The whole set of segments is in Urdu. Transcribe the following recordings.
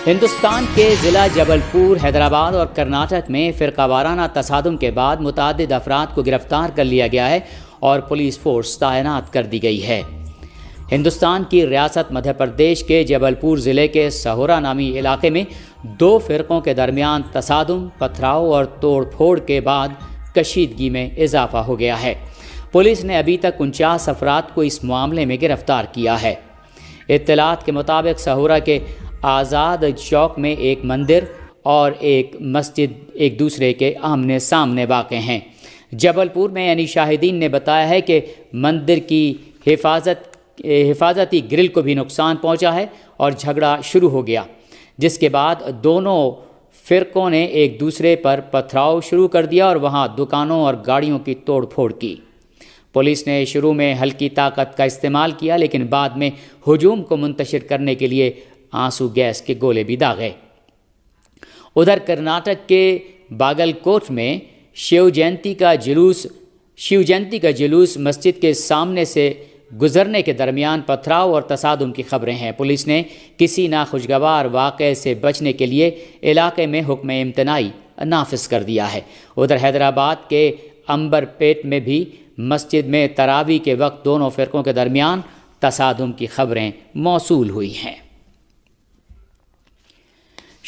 ہندوستان کے ضلع جبل پور، حیدرآباد اور کرناٹک میں فرقہ وارانہ تصادم کے بعد متعدد افراد کو گرفتار کر لیا گیا ہے اور پولیس فورس تعینات کر دی گئی ہے۔ ہندوستان کی ریاست مدھیہ پردیش کے جبل پور ضلع کے سہورا نامی علاقے میں دو فرقوں کے درمیان تصادم، پتھراؤ اور توڑ پھوڑ کے بعد کشیدگی میں اضافہ ہو گیا ہے۔ پولیس نے ابھی تک 49 افراد کو اس معاملے میں گرفتار کیا ہے۔ اطلاعات کے مطابق سہورا کے آزاد چوک میں ایک مندر اور ایک مسجد ایک دوسرے کے آمنے سامنے واقع ہیں۔ جبل پور میں شاہدین نے بتایا ہے کہ مندر کی حفاظتی گرل کو بھی نقصان پہنچا ہے اور جھگڑا شروع ہو گیا، جس کے بعد دونوں فرقوں نے ایک دوسرے پر پتھراؤ شروع کر دیا اور وہاں دکانوں اور گاڑیوں کی توڑ پھوڑ کی۔ پولیس نے شروع میں ہلکی طاقت کا استعمال کیا، لیکن بعد میں ہجوم کو منتشر کرنے کے لیے آنسو گیس کے گولے بھی داغے۔ ادھر کرناٹک کے باگل کوٹ میں شیو جینتی کا جلوس مسجد کے سامنے سے گزرنے کے درمیان پتھراؤ اور تصادم کی خبریں ہیں۔ پولیس نے کسی ناخوشگوار واقعے سے بچنے کے لیے علاقے میں حکم امتناعی نافذ کر دیا ہے۔ ادھر حیدرآباد کے امبر پیٹ میں بھی مسجد میں تراویح کے وقت دونوں فرقوں کے درمیان تصادم کی خبریں موصول ہوئی ہیں۔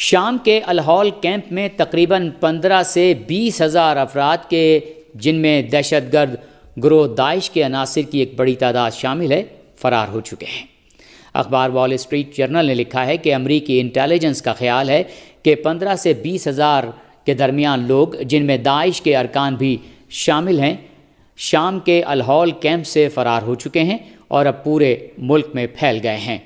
شام کے الہول کیمپ میں تقریباً 15 سے 20 ہزار افراد کے، جن میں دہشت گرد گروہ داعش کے عناصر کی ایک بڑی تعداد شامل ہے، فرار ہو چکے ہیں۔ اخبار وال اسٹریٹ جرنل نے لکھا ہے کہ امریکی انٹیلیجنس کا خیال ہے کہ 15 سے 20 ہزار کے درمیان لوگ، جن میں داعش کے ارکان بھی شامل ہیں، شام کے الہول کیمپ سے فرار ہو چکے ہیں اور اب پورے ملک میں پھیل گئے ہیں۔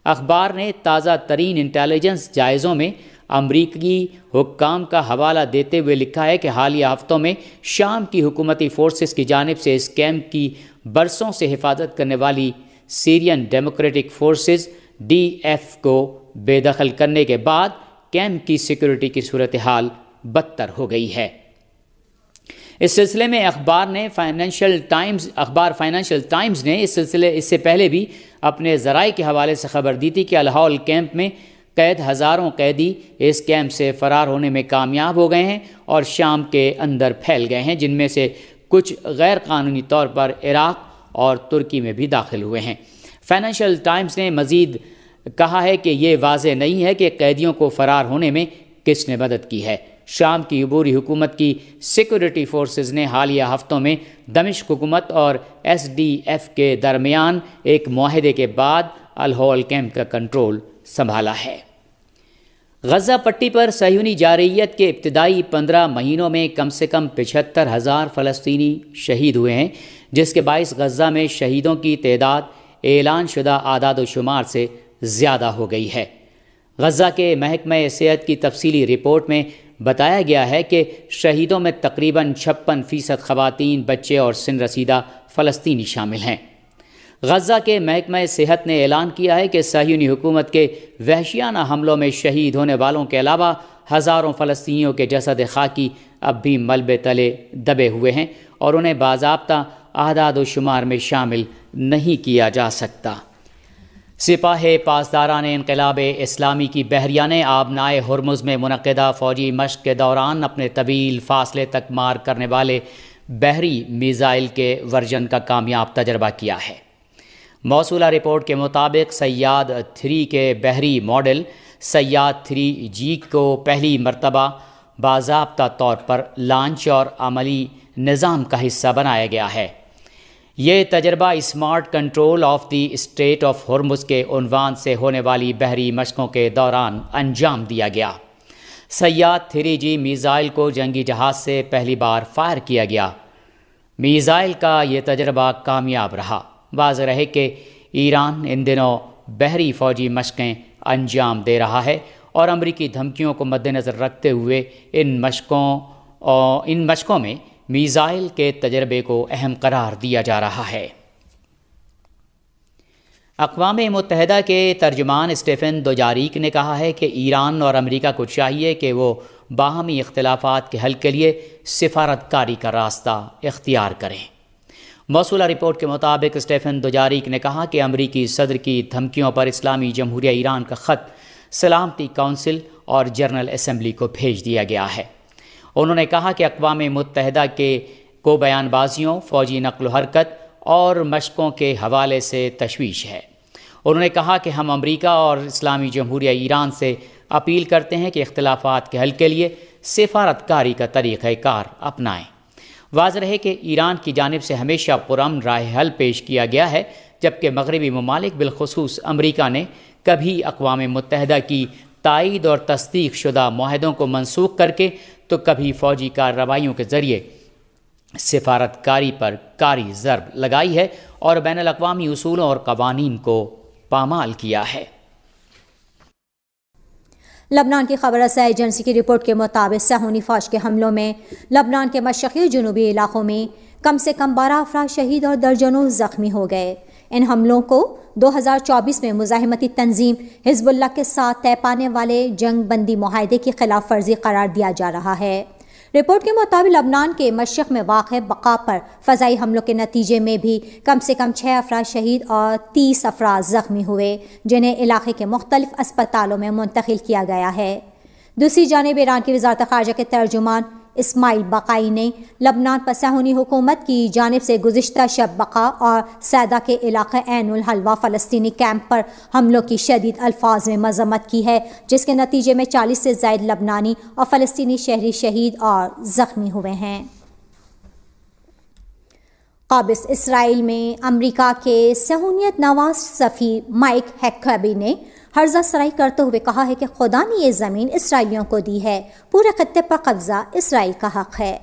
اخبار نے تازہ ترین انٹیلیجنس جائزوں میں امریکی حکام کا حوالہ دیتے ہوئے لکھا ہے کہ حالیہ ہفتوں میں شام کی حکومتی فورسز کی جانب سے اس کیمپ کی برسوں سے حفاظت کرنے والی سیرین ڈیموکریٹک فورسز DF کو بے دخل کرنے کے بعد کیمپ کی سیکورٹی کی صورتحال بدتر ہو گئی ہے۔ اس سلسلے میں اخبار فائنینشل ٹائمز نے اس سے پہلے بھی اپنے ذرائع کے حوالے سے خبر دی تھی کہ الہول کیمپ میں قید ہزاروں قیدی اس کیمپ سے فرار ہونے میں کامیاب ہو گئے ہیں اور شام کے اندر پھیل گئے ہیں، جن میں سے کچھ غیر قانونی طور پر عراق اور ترکی میں بھی داخل ہوئے ہیں۔ فائنینشل ٹائمز نے مزید کہا ہے کہ یہ واضح نہیں ہے کہ قیدیوں کو فرار ہونے میں کس نے مدد کی ہے۔ شام کی عبوری حکومت کی سیکورٹی فورسز نے حالیہ ہفتوں میں دمشق حکومت اور SDF کے درمیان ایک معاہدے کے بعد الہول کیمپ کا کنٹرول سنبھالا ہے۔ غزہ پٹی پر صہیونی جارحیت کے ابتدائی 15 مہینوں میں کم سے کم 75,000 فلسطینی شہید ہوئے ہیں، جس کے باعث غزہ میں شہیدوں کی تعداد اعلان شدہ اعداد و شمار سے زیادہ ہو گئی ہے۔ غزہ کے محکمہ صحت کی تفصیلی رپورٹ میں بتایا گیا ہے کہ شہیدوں میں تقریباً 56% خواتین، بچے اور سن رسیدہ فلسطینی شامل ہیں۔ غزہ کے محکمہ صحت نے اعلان کیا ہے کہ صہیونی حکومت کے وحشیانہ حملوں میں شہید ہونے والوں کے علاوہ ہزاروں فلسطینیوں کے جسد خاکی اب بھی ملبے تلے دبے ہوئے ہیں اور انہیں باضابطہ اعداد و شمار میں شامل نہیں کیا جا سکتا۔ سپاہ پاسداران انقلاب اسلامی کی بحریہ نے آبنائے ہرمز میں منعقدہ فوجی مشق کے دوران اپنے طویل فاصلے تک مار کرنے والے بحری میزائل کے ورژن کا کامیاب تجربہ کیا ہے۔ موصولہ رپورٹ کے مطابق سیاد 3 کے بحری ماڈل سیاد 3G کو پہلی مرتبہ باضابطہ طور پر لانچ اور عملی نظام کا حصہ بنایا گیا ہے۔ یہ تجربہ smart control of the strait of Hormuz کے عنوان سے ہونے والی بحری مشقوں کے دوران انجام دیا گیا۔ سیاد 3G میزائل کو جنگی جہاز سے پہلی بار فائر کیا گیا۔ میزائل کا یہ تجربہ کامیاب رہا۔ واضح رہے کہ ایران ان دنوں بحری فوجی مشقیں انجام دے رہا ہے اور امریکی دھمکیوں کو مد نظر رکھتے ہوئے ان مشقوں میں میزائل کے تجربے کو اہم قرار دیا جا رہا ہے۔ اقوام متحدہ کے ترجمان اسٹیفن دوجاریک نے کہا ہے کہ ایران اور امریکہ کو چاہیے کہ وہ باہمی اختلافات کے حل کے لیے سفارتکاری کا راستہ اختیار کریں۔ موصولہ رپورٹ کے مطابق اسٹیفن دوجاریک نے کہا کہ امریکی صدر کی دھمکیوں پر اسلامی جمہوریہ ایران کا خط سلامتی کونسل اور جنرل اسمبلی کو بھیج دیا گیا ہے۔ انہوں نے کہا کہ اقوام متحدہ کو بیان بازیوں، فوجی نقل و حرکت اور مشقوں کے حوالے سے تشویش ہے۔ انہوں نے کہا کہ ہم امریکہ اور اسلامی جمہوریہ ایران سے اپیل کرتے ہیں کہ اختلافات کے حل کے لیے سفارت کاری کا طریقہ کار اپنائیں۔ واضح رہے کہ ایران کی جانب سے ہمیشہ پرامن راہ حل پیش کیا گیا ہے، جبکہ مغربی ممالک بالخصوص امریکہ نے کبھی اقوام متحدہ کی تائید اور تصدیق شدہ معاہدوں کو منسوخ کر کے تو کبھی فوجی کارروائیوں کے ذریعے سفارت کاری پر کاری ضرب لگائی ہے اور بین الاقوامی اصولوں اور قوانین کو پامال کیا ہے۔ لبنان کی خبر رساں ایجنسی کی رپورٹ کے مطابق صہیونی فوج کے حملوں میں لبنان کے مشرقی اور جنوبی علاقوں میں کم سے کم 12 افراد شہید اور درجنوں زخمی ہو گئے۔ ان حملوں کو 2024 میں مزاحمتی تنظیم حزب اللہ کے ساتھ طے پانے والے جنگ بندی معاہدے کی خلاف ورزی قرار دیا جا رہا ہے۔ رپورٹ کے مطابق لبنان کے مشرق میں واقع بقا پر فضائی حملوں کے نتیجے میں بھی کم سے کم 6 افراد شہید اور 30 افراد زخمی ہوئے، جنہیں علاقے کے مختلف اسپتالوں میں منتقل کیا گیا ہے۔ دوسری جانب ایران کی وزارت خارجہ کے ترجمان اسماعیل بقائی نے لبنان پر صہیونی حکومت کی جانب سے گزشتہ شب بقا اور سیدا کے علاقہ عین الحلوہ فلسطینی کیمپ پر حملوں کی شدید الفاظ میں مذمت کی ہے، جس کے نتیجے میں 40 سے زائد لبنانی اور فلسطینی شہری شہید اور زخمی ہوئے ہیں۔ قابض اسرائیل میں امریکہ کے صہیونیت نواز سفیر مائک ہیکابی نے حرزہ سرائی کرتے ہوئے کہا ہے کہ خدا نے یہ زمین اسرائیلیوں کو دی ہے، پورے خطے پر قبضہ اسرائیل کا حق ہے۔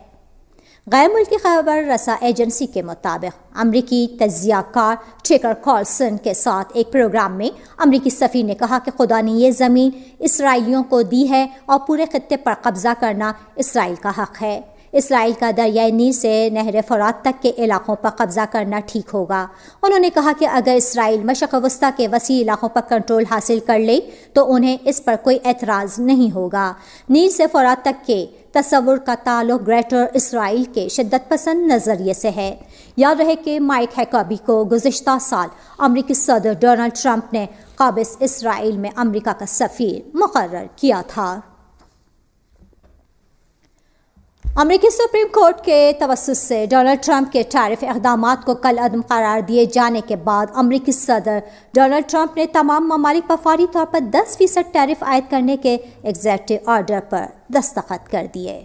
غیر ملکی خبر رساں ایجنسی کے مطابق امریکی تجزیہ کار ٹیکر کارلسن کے ساتھ ایک پروگرام میں امریکی سفیر نے کہا کہ خدا نے یہ زمین اسرائیلیوں کو دی ہے اور پورے خطے پر قبضہ کرنا اسرائیل کا حق ہے۔ اسرائیل کا دریائے نیل سے نہر فرات تک کے علاقوں پر قبضہ کرنا ٹھیک ہوگا۔ انہوں نے کہا کہ اگر اسرائیل مشرق وسطیٰ کے وسیع علاقوں پر کنٹرول حاصل کر لے تو انہیں اس پر کوئی اعتراض نہیں ہوگا۔ نیل سے فرات تک کے تصور کا تعلق گریٹر اسرائیل کے شدت پسند نظریے سے ہے۔ یاد رہے کہ مائک ہیکابی کو گزشتہ سال امریکی صدر ڈونلڈ ٹرمپ نے قابض اسرائیل میں امریکہ کا سفیر مقرر کیا تھا۔ امریکی سپریم کورٹ کے توسط سے ڈونلڈ ٹرمپ کے ٹیرف اقدامات کو کل عدم قرار دیے جانے کے بعد امریکی صدر ڈونلڈ ٹرمپ نے تمام ممالک پر فوری طور پر 10% ٹیرف عائد کرنے کے ایگزیکٹو آرڈر پر دستخط کر دیے۔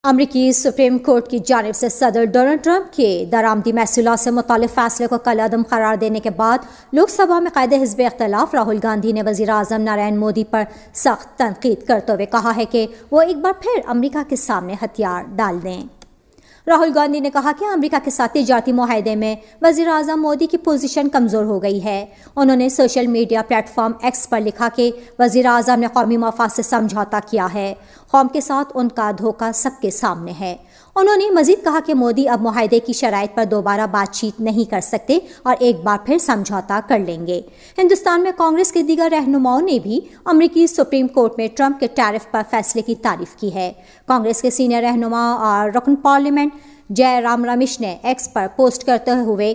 امریکی سپریم کورٹ کی جانب سے صدر ڈونلڈ ٹرمپ کے درآمدی محصولات سے متعلق فیصلے کو کل عدم قرار دینے کے بعد لوک سبھا میں قائد حزب اختلاف راہل گاندھی نے وزیر اعظم نریندر مودی پر سخت تنقید کرتے ہوئے کہا ہے کہ وہ ایک بار پھر امریکہ کے سامنے ہتھیار ڈال دیں۔ راہل گاندھی نے کہا کہ امریکہ کے ساتھ تجارتی معاہدے میں وزیر اعظم مودی کی پوزیشن کمزور ہو گئی ہے۔ انہوں نے social media platform X پر لکھا کہ وزیر اعظم نے قومی مفاد سے سمجھوتا کیا ہے، قوم کے ساتھ ان کا دھوکہ سب کے سامنے ہے۔ انہوں نے مزید کہا کہ مودی اب معاہدے کی شرائط پر دوبارہ بات چیت نہیں کر سکتے اور ایک بار پھر سمجھوتا کر لیں گے۔ ہندوستان میں کانگریس کے دیگر رہنماؤں نے بھی امریکی سپریم کورٹ میں ٹرمپ کے ٹیرف پر فیصلے کی تعریف کی ہے۔ کانگریس کے سینئر رہنما اور رکن پارلیمنٹ جے رام رمیش نے ایکس پر پوسٹ کرتے ہوئے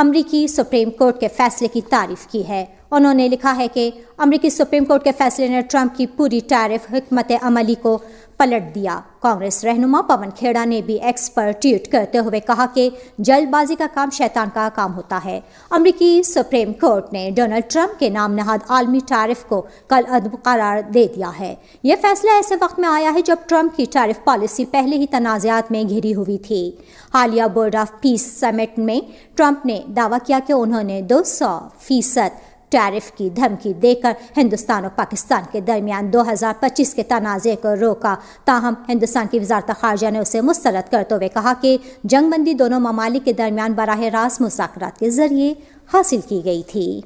امریکی سپریم کورٹ کے فیصلے کی تعریف کی ہے۔ انہوں نے لکھا ہے کہ امریکی سپریم کورٹ کے فیصلے نے ٹرمپ کی پوری ٹیرف حکمت عملی کو پلٹ دیا۔ کانگریس رہنما پون کھیڑا نے بھی ایکس پر ٹویٹ کرتے ہوئے کہا کہ جلد بازی کا کام شیطان کا کام ہوتا ہے۔ امریکی سپریم کورٹ نے ڈونلڈ ٹرمپ کے نام نہاد عالمی ٹیرف کو کل عدم قرار دے دیا ہے۔ یہ فیصلہ ایسے وقت میں آیا ہے جب ٹرمپ کی ٹیرف پالیسی پہلے ہی تنازعات میں گھری ہوئی تھی۔ حالیہ برڈ آف پیس سمٹ میں ٹرمپ نے دعویٰ کیا کہ انہوں نے 200% ٹیرف کی دھمکی دے کر ہندوستان اور پاکستان کے درمیان 2025 کے تنازع کو روکا، تاہم ہندوستان کی وزارت خارجہ نے اسے مسترد کرتے ہوئے کہا کہ جنگ بندی دونوں ممالک کے درمیان براہ راست مذاکرات کے ذریعے حاصل کی گئی تھی۔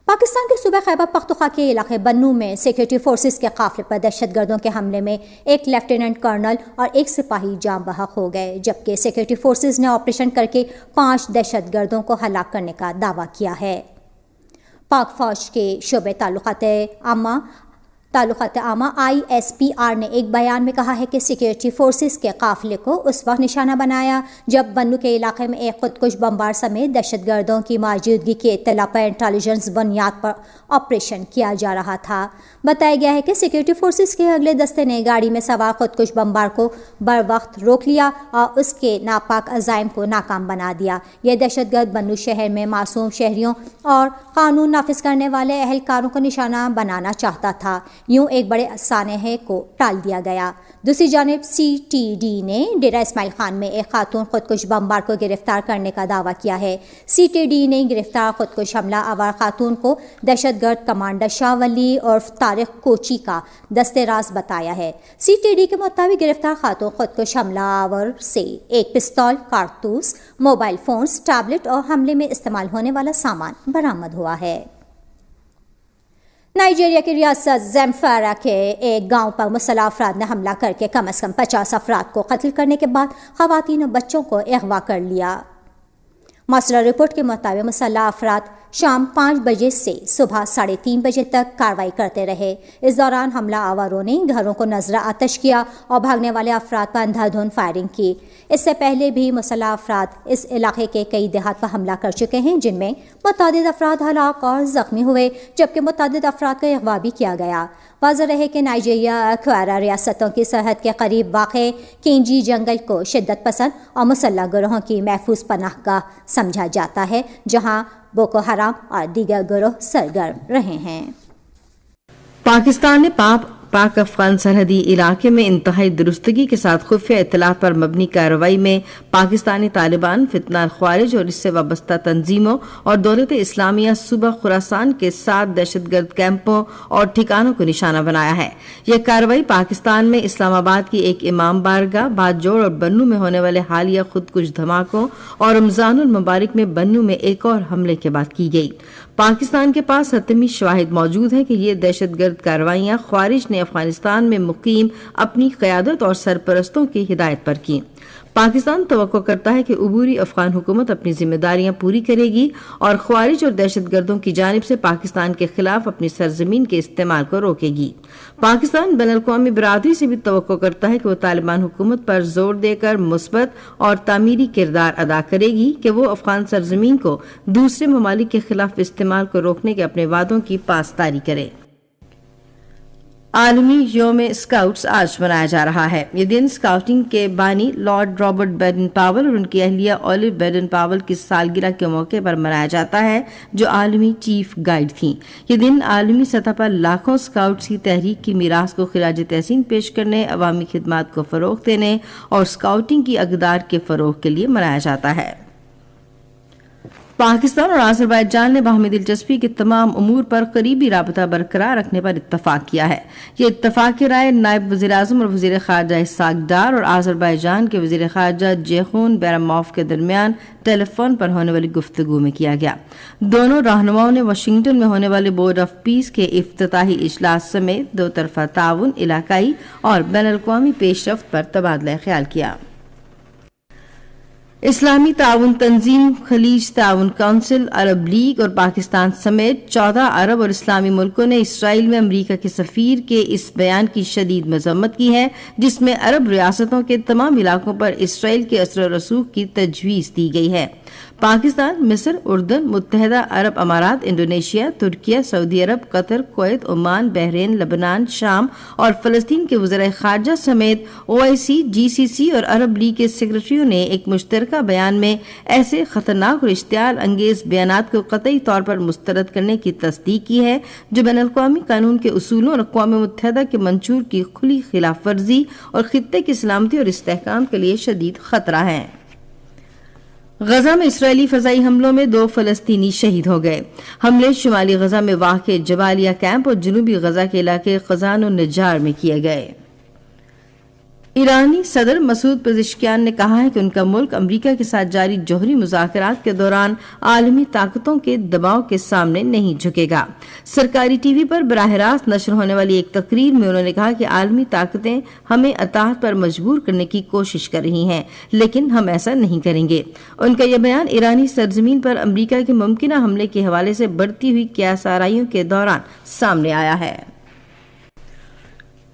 پاکستان کے صوبہ خیبر پختونخوا کے علاقے بنو میں سیکورٹی فورسز کے قافلے پر دہشت گردوں کے حملے میں ایک لیفٹیننٹ کرنل اور ایک سپاہی جاں بحق ہو گئے، جبکہ سیکورٹی فورسز نے آپریشن کر کے 5 دہشت گردوں کو ہلاک کرنے کا دعویٰ کیا ہے۔ پاک فوج کے شعبہ تعلقات عامہ تعلقات عامہ ISPR نے ایک بیان میں کہا ہے کہ سیکیورٹی فورسز کے قافلے کو اس وقت نشانہ بنایا جب بنو کے علاقے میں ایک خودکش بمبار سمیت دہشت گردوں کی موجودگی کی اطلاع پر انٹیلیجنس بنیاد پر آپریشن کیا جا رہا تھا۔ بتایا گیا ہے کہ سیکیورٹی فورسز کے اگلے دستے نے گاڑی میں سوار خودکش بمبار کو بر وقت روک لیا اور اس کے ناپاک عزائم کو ناکام بنا دیا۔ یہ دہشت گرد بنو شہر میں معصوم شہریوں اور قانون نافذ کرنے والے اہلکاروں کو نشانہ بنانا چاہتا تھا، یوں ایک بڑے سانحے کو ٹال دیا گیا۔ دوسری جانب CTD نے ڈیرہ اسماعیل خان میں ایک خاتون خودکش بمبار کو گرفتار کرنے کا دعویٰ کیا ہے۔ CTD نے گرفتار خودکش حملہ آور خاتون کو دہشت گرد کمانڈر شاہ ولی اور طارق کوچی کا دستے راز بتایا ہے۔ CTD کے مطابق گرفتار خاتون خودکش حملہ آور سے ایک پستول، کارتوس، موبائل فونز، ٹیبلٹ اور حملے میں استعمال ہونے والا سامان برآمد ہوا ہے۔ نائجیریا کی ریاست زیمفارا کے ایک گاؤں پر مسلح افراد نے حملہ کر کے کم از کم 50 افراد کو قتل کرنے کے بعد خواتین اور بچوں کو اغوا کر لیا۔ موصولہ رپورٹ کے مطابق مسلح افراد شام 5 بجے سے صبح 3:30 بجے تک کارروائی کرتے رہے۔ اس دوران حملہ آوروں نے گھروں کو نذر آتش کیا اور بھاگنے والے افراد پر اندھا دھند فائرنگ کی۔ اس سے پہلے بھی مسلح افراد اس علاقے کے کئی دیہات پر حملہ کر چکے ہیں، جن میں متعدد افراد ہلاک اور زخمی ہوئے، جبکہ متعدد افراد کا اغوا بھی کیا گیا۔ واضح رہے کہ نائجیریا اکوارا ریاستوں کی سرحد کے قریب واقع کینجی جنگل کو شدت پسند اور مسلح گروہوں کی محفوظ پناہ گاہ سمجھا جاتا ہے، جہاں بوکو حرام اور دیگر گروہ سرگرم رہے ہیں۔ پاکستان نے پاک افغان سرحدی علاقے میں انتہائی درستگی کے ساتھ خفیہ اطلاعات پر مبنی کارروائی میں پاکستانی طالبان، فتنہ الخوارج اور اس سے وابستہ تنظیموں اور دولت اسلامیہ صوبہ خراسان کے 7 دہشت گرد کیمپوں اور ٹھکانوں کو نشانہ بنایا ہے۔ یہ کارروائی پاکستان میں اسلام آباد کی ایک امام بارگاہ، بھات جوڑ اور بنوں میں ہونے والے حالیہ خودکش دھماکوں اور رمضان المبارک میں بنوں میں ایک اور حملے کے بعد کی گئی۔ پاکستان کے پاس حتمی شواہد موجود ہیں کہ یہ دہشت گرد کارروائیاں خوارج نے افغانستان میں مقیم اپنی قیادت اور سرپرستوں کی ہدایت پر کی۔ پاکستان توقع کرتا ہے کہ عبوری افغان حکومت اپنی ذمہ داریاں پوری کرے گی اور خوارج اور دہشت گردوں کی جانب سے پاکستان کے خلاف اپنی سرزمین کے استعمال کو روکے گی۔ پاکستان بین الاقوامی برادری سے بھی توقع کرتا ہے کہ وہ طالبان حکومت پر زور دے کر مثبت اور تعمیری کردار ادا کرے گی کہ وہ افغان سرزمین کو دوسرے ممالک کے خلاف استعمال کو روکنے کے اپنے وعدوں کی پاسداری کرے۔ عالمی یوم اسکاؤٹس آج منایا جا رہا ہے۔ یہ دن اسکاؤٹنگ کے بانی لارڈ رابرٹ بیڈن پاول اور ان کی اہلیہ اولیو بیڈن پاول کی سالگرہ کے موقع پر منایا جاتا ہے، جو عالمی چیف گائیڈ تھیں۔ یہ دن عالمی سطح پر لاکھوں اسکاؤٹس کی تحریک کی میراث کو خراج تحسین پیش کرنے، عوامی خدمات کو فروغ دینے اور اسکاؤٹنگ کی اقدار کے فروغ کے لیے منایا جاتا ہے۔ پاکستان اور آذربائیجان نے باہمی دلچسپی کے تمام امور پر قریبی رابطہ برقرار رکھنے پر اتفاق کیا ہے۔ یہ اتفاقی رائے نائب وزیر اعظم اور وزیر خارجہ اسحاق ڈار اور آذربائیجان کے وزیر خارجہ جیخون بیراموف کے درمیان ٹیلی فون پر ہونے والی گفتگو میں کیا گیا۔ دونوں رہنماؤں نے واشنگٹن میں ہونے والے بورڈ آف پیس کے افتتاحی اجلاس سمیت دو طرفہ تعاون، علاقائی اور بین الاقوامی پیش رفت پر تبادلہ خیال کیا۔ اسلامی تعاون تنظیم، خلیج تعاون کونسل، عرب لیگ اور پاکستان سمیت 14 عرب اور اسلامی ملکوں نے اسرائیل میں امریکہ کے سفیر کے اس بیان کی شدید مذمت کی ہے جس میں عرب ریاستوں کے تمام علاقوں پر اسرائیل کے اثر و رسوخ کی تجویز دی گئی ہے۔ پاکستان، مصر، اردن، متحدہ عرب امارات، انڈونیشیا، ترکیہ، سعودی عرب، قطر، کویت، عمان، بحرین، لبنان، شام اور فلسطین کے وزراء خارجہ سمیت OIC، GCC اور عرب لیگ کے سیکرٹریوں نے ایک مشترکہ بیان میں ایسے خطرناک اور اشتعال انگیز بیانات کو قطعی طور پر مسترد کرنے کی تصدیق کی ہے جو بین الاقوامی قانون کے اصولوں اور اقوام متحدہ کے منشور کی کھلی خلاف ورزی اور خطے کی سلامتی اور استحکام کے لیے شدید خطرہ ہیں۔ غزہ میں اسرائیلی فضائی حملوں میں 2 فلسطینی شہید ہو گئے۔ حملے شمالی غزہ میں واقع جبالیہ کیمپ اور جنوبی غزہ کے علاقے قزان و نجار میں کیے گئے۔ ایرانی صدر مسعود پزشکیان نے کہا ہے کہ ان کا ملک امریکہ کے ساتھ جاری جوہری مذاکرات کے دوران عالمی طاقتوں کے دباؤ کے سامنے نہیں جھکے گا۔ سرکاری ٹی وی پر براہ راست نشر ہونے والی ایک تقریر میں انہوں نے کہا کہ عالمی طاقتیں ہمیں اطاعت پر مجبور کرنے کی کوشش کر رہی ہیں، لیکن ہم ایسا نہیں کریں گے۔ ان کا یہ بیان ایرانی سرزمین پر امریکہ کے ممکنہ حملے کے حوالے سے بڑھتی ہوئی قیاس آرائیوں کے دوران سامنے آیا ہے۔